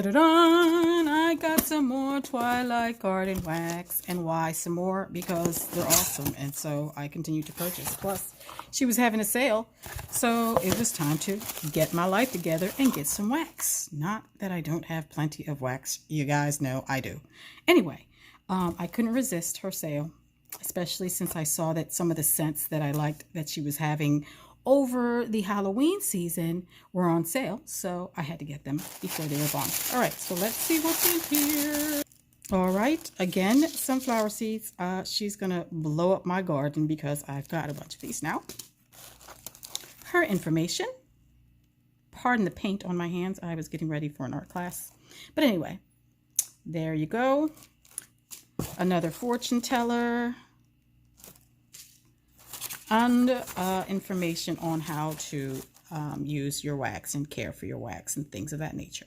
Da-da-da! I got some more Twilight Garden wax. And why some more? Because they're awesome. And so I continue to purchase. Plus, she was having a sale. So it was time to get my life together and get some wax. Not that I don't have plenty of wax. You guys know I do. Anyway, I couldn't resist her sale. Especially since I saw that some of the scents that I liked that she was having over the Halloween season were on sale, so I had to get them before they were gone. All right, so let's see what's in here. All right, again, sunflower seeds. She's gonna blow up my garden because I've got a bunch of these now. Her information. Pardon the paint on my hands. I was getting ready for an art class. But anyway, there you go. Another fortune teller. And information on how to use your wax and care for your wax and things of that nature.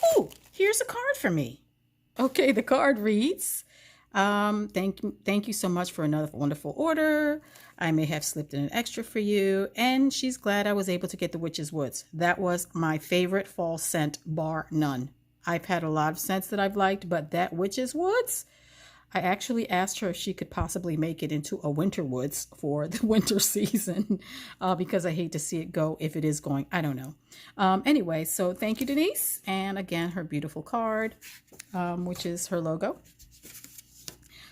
Oh, here's a card for me. Okay, the card reads, thank you so much for another wonderful order. I may have slipped in an extra for you. And she's glad I was able to get the Witch's Woods. That was my favorite fall scent, bar none. I've had a lot of scents that I've liked, but that Witch's Woods, I actually asked her if she could possibly make it into a winter woods for the winter season because I hate to see it go if it is going. I don't know. Anyway, so thank you, Denise. And again, her beautiful card, which is her logo.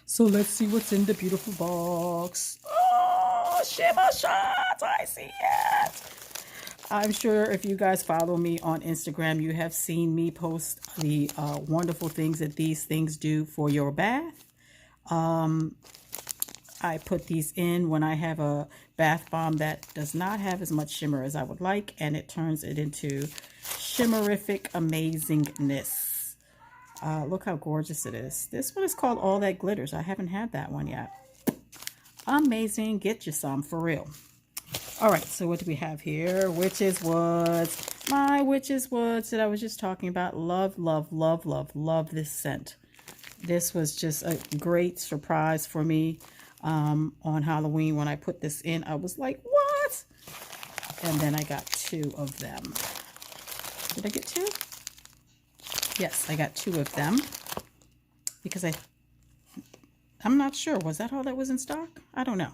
So let's see what's in the beautiful box. Oh, shimmer shots. I see it. I'm sure if you guys follow me on Instagram, you have seen me post the wonderful things that these things do for your bath. I put these in when I have a bath bomb that does not have as much shimmer as I would like, and it turns it into shimmerific amazingness. Look how gorgeous it is. This one is called All That Glitters. I haven't had that one yet. Amazing. Get you some for real. All right, so what do we have here? Witch's Woods. My Witch's Woods that I was just talking about. Love, love, love, love, love this scent. This was just a great surprise for me on Halloween. When I put this in, I was like, what? And then I got 2 of them. Did I get 2? Yes, I got 2 of them. Because I'm not sure. Was that all that was in stock? I don't know.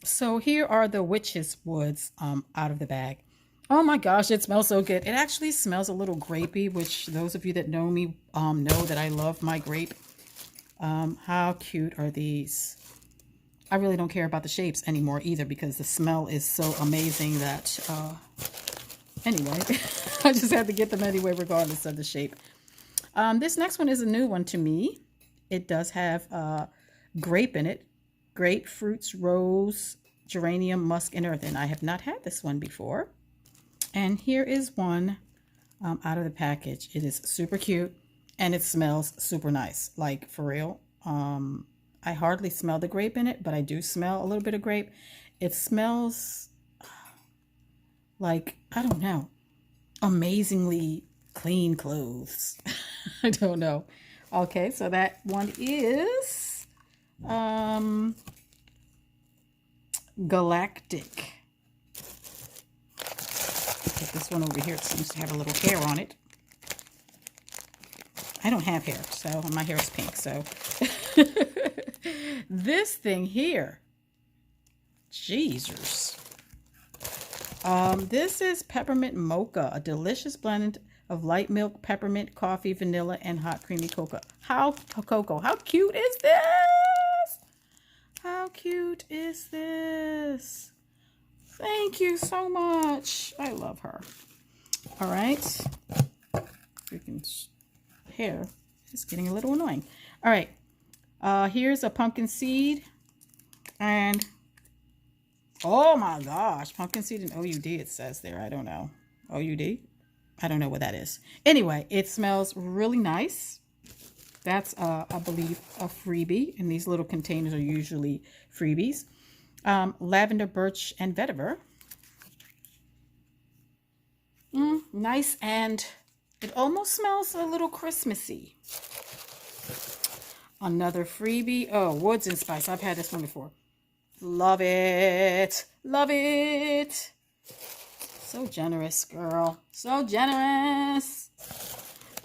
So here are the Witch's Woods out of the bag. Oh my gosh, it smells so good. It actually smells a little grapey, which those of you that know me know that I love my grape. How cute are these? I really don't care about the shapes anymore either because the smell is so amazing that, anyway, I just had to get them anyway regardless of the shape. This next one is a new one to me. It does have grape in it. Grapefruits, rose, geranium, musk, and earth. And I have not had this one before. And here is one out of the package. It is super cute and it smells super nice. Like for real. I hardly smell the grape in it, but I do smell a little bit of grape. It smells like, I don't know, amazingly clean clothes. I don't know. Okay, so that one is Galactic. Put this one over here. It seems to have a little hair on it. I don't have hair, so my hair is pink. So this thing here, Jesus. This is peppermint mocha, a delicious blend of light milk, peppermint, coffee, vanilla, and hot creamy cocoa. How cute is this? How cute is this? Thank you so much. I love her. All right. Freaking hair is getting a little annoying. All right. Here's a pumpkin seed. And, oh my gosh. Pumpkin seed and OUD it says there. I don't know. OUD? I don't know what that is. Anyway, it smells really nice. That's, I believe, a freebie. And these little containers are usually freebies. Lavender, birch, and vetiver. Nice, and it almost smells a little Christmassy. Another freebie. Oh, woods and spice. I've had this one before. Love it. Love it. So generous, girl. So generous.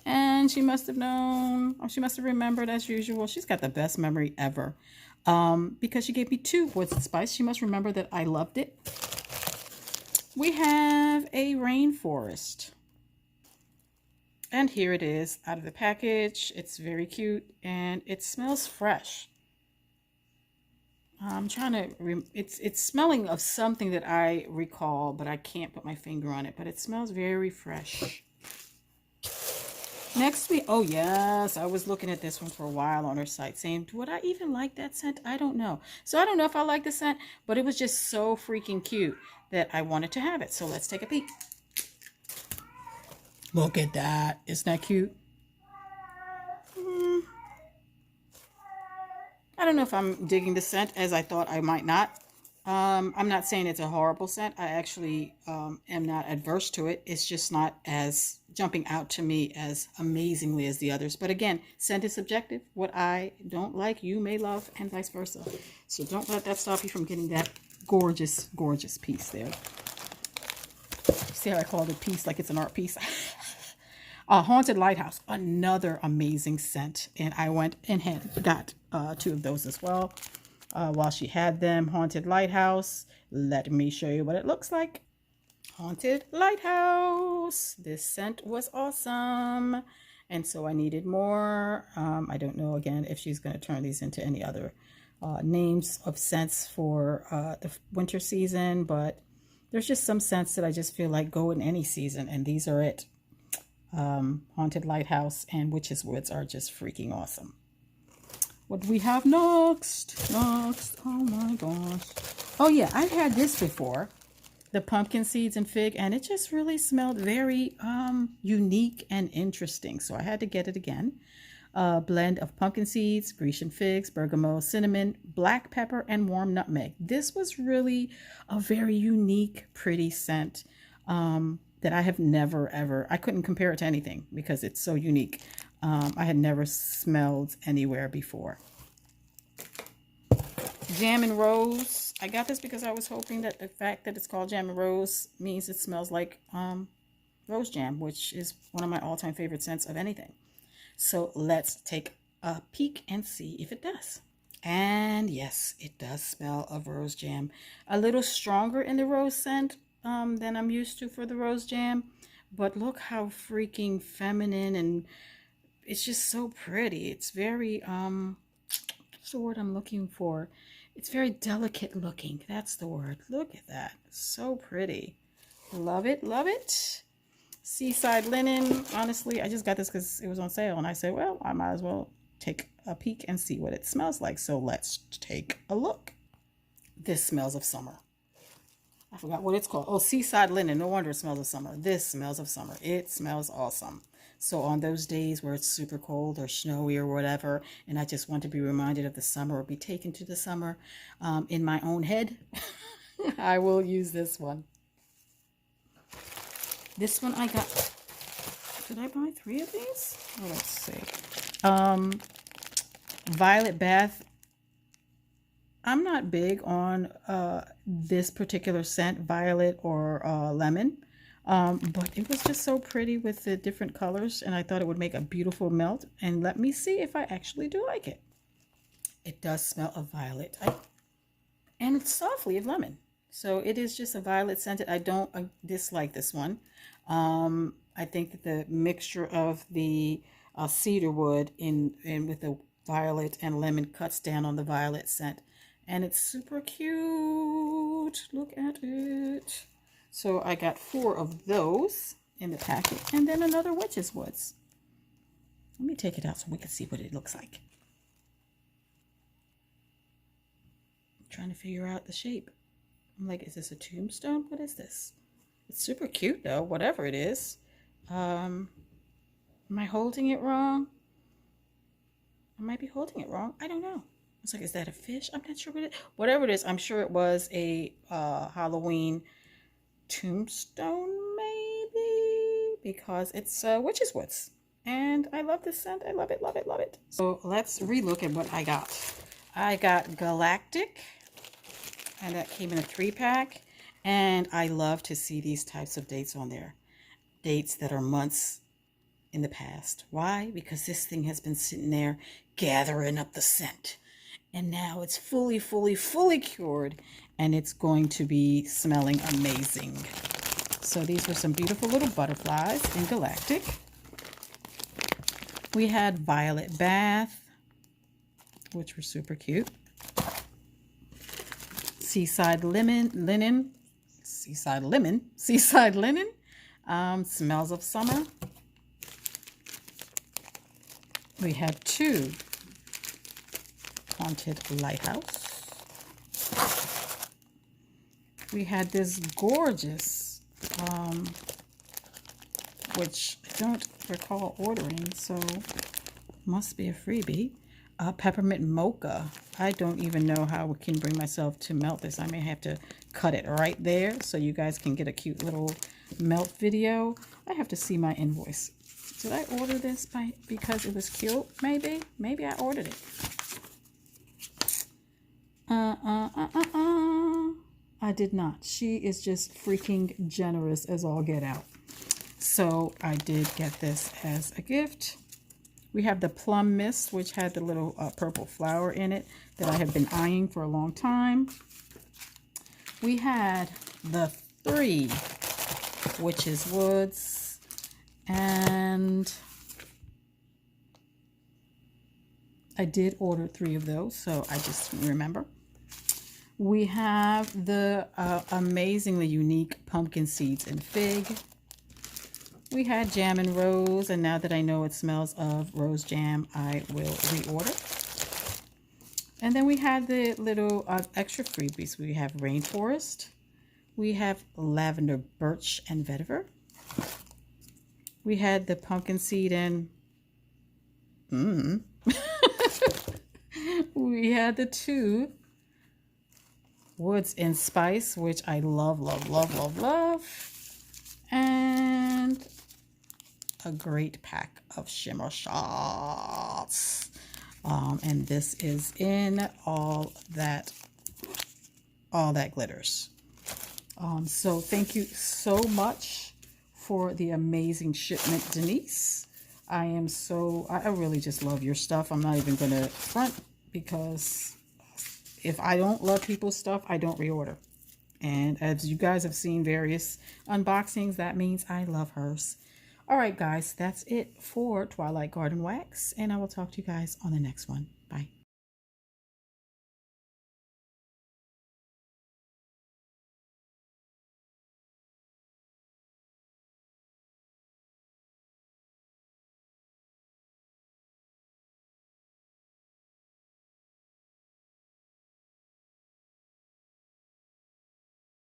And she must have known, or she must have remembered as usual. She's got the best memory ever. Because she gave me 2 Woods and Spice. She must remember that I loved it. We have a rainforest. And here it is out of the package. It's very cute and it smells fresh. I'm trying to, it's smelling of something that I recall, but I can't put my finger on it, but it smells very fresh. Next week, oh yes, I was looking at this one for a while on her site saying, would I even like that scent? I don't know. So I don't know if I like the scent, but it was just so freaking cute that I wanted to have it. So let's take a peek. Look at that. Isn't that cute? I don't know if I'm digging the scent as I thought I might not. I'm not saying it's a horrible scent. I actually am not adverse to it. It's just not as jumping out to me as amazingly as the others. But again, scent is subjective. What I don't like, you may love, and vice versa. So don't let that stop you from getting that gorgeous, gorgeous piece there. See how I called it piece like it's an art piece? Haunted Lighthouse, another amazing scent. And I went and got 2 of those as well. While she had them, Haunted Lighthouse. Let me show you what it looks like. Haunted Lighthouse. This scent was awesome. And so I needed more. I don't know, again, if she's going to turn these into any other names of scents for the winter season. But there's just some scents that I just feel like go in any season. And these are it. Haunted Lighthouse and Witch's Woods are just freaking awesome. What do we have next? Oh my gosh. Oh yeah, I've had this before. The pumpkin seeds and fig, and it just really smelled very unique and interesting. So I had to get it again. Blend of pumpkin seeds, Grecian figs, bergamot, cinnamon, black pepper, and warm nutmeg. This was really a very unique, pretty scent. That I have never ever, I couldn't compare it to anything because it's so unique. I had never smelled anywhere before. Jam and Rose. I got this because I was hoping that the fact that it's called Jam and Rose means it smells like rose jam, which is one of my all-time favorite scents of anything. So let's take a peek and see if it does. And yes, it does smell of rose jam. A little stronger in the rose scent than I'm used to for the rose jam, but look how freaking feminine, and it's just so pretty. It's very what's the word I'm looking for? It's very delicate looking. That's the word. Look at that. So pretty. Love it, love it. Seaside Linen. Honestly, I just got this because it was on sale, and I said, well, I might as well take a peek and see what it smells like. So let's take a look. This smells of summer. I forgot what it's called. Oh, Seaside Linen. No wonder it smells of summer. This smells of summer. It smells awesome. So on those days where it's super cold or snowy or whatever, and I just want to be reminded of the summer or be taken to the summer in my own head, I will use this one. This one I got. Did I buy 3 of these? Oh, let's see. Violet Bath. I'm not big on this particular scent, violet or lemon, but it was just so pretty with the different colors, and I thought it would make a beautiful melt. And let me see if I actually do like it. It does smell of violet, and it's softly of lemon. So it is just a violet scented. I don't dislike this one. I think that the mixture of the cedar wood in with the violet and lemon cuts down on the violet scent. And it's super cute. Look at it. So I got 4 of those in the packet. And then another Witch's Woods. Let me take it out so we can see what it looks like. I'm trying to figure out the shape. I'm like, is this a tombstone? What is this? It's super cute though, whatever it is. Am I holding it wrong? I might be holding it wrong. I don't know. It's like, is that a fish? I'm not sure what it is. Whatever it is, I'm sure it was a Halloween tombstone, maybe, because it's Witch's Woods. And I love this scent. I love it, love it, love it. So let's relook at what I got. I got Galactic, and that came in a 3-pack. And I love to see these types of dates on there. Dates that are months in the past. Why? Because this thing has been sitting there gathering up the scent. And now it's fully cured. And it's going to be smelling amazing. So these were some beautiful little butterflies in Galactic. We had Violet Bath, which were super cute. Seaside Linen, Smells of Summer. We had 2 Haunted Lighthouse. We had this gorgeous, which I don't recall ordering, so must be a freebie. Peppermint Mocha. I don't even know how I can bring myself to melt this. I may have to cut it right there so you guys can get a cute little melt video. I have to see my invoice. Did I order this because it was cute? Maybe I ordered it. I did not. She is just freaking generous as all get out. So I did get this as a gift. We have the Plum Mist, which had the little purple flower in it that I have been eyeing for a long time. We had the 3 Witch's Woods, and I did order 3 of those, so I just remember. We have the amazingly unique Pumpkin Seeds and Fig. We had Jam and Rose, and now that I know it smells of rose jam, I will reorder. And then we had the little extra freebies. We have Rainforest. We have Lavender Birch and Vetiver. We had the Pumpkin Seed and... We had the 2 Woods and Spice, which I love. And a great pack of shimmer shots. And this is in all that glitters. So thank you so much for the amazing shipment, Denise. I really just love your stuff. I'm not even gonna front, because if I don't love people's stuff, I don't reorder. And as you guys have seen various unboxings, that means I love hers. All right, guys, that's it for Twilight Garden Wax, and I will talk to you guys on the next one.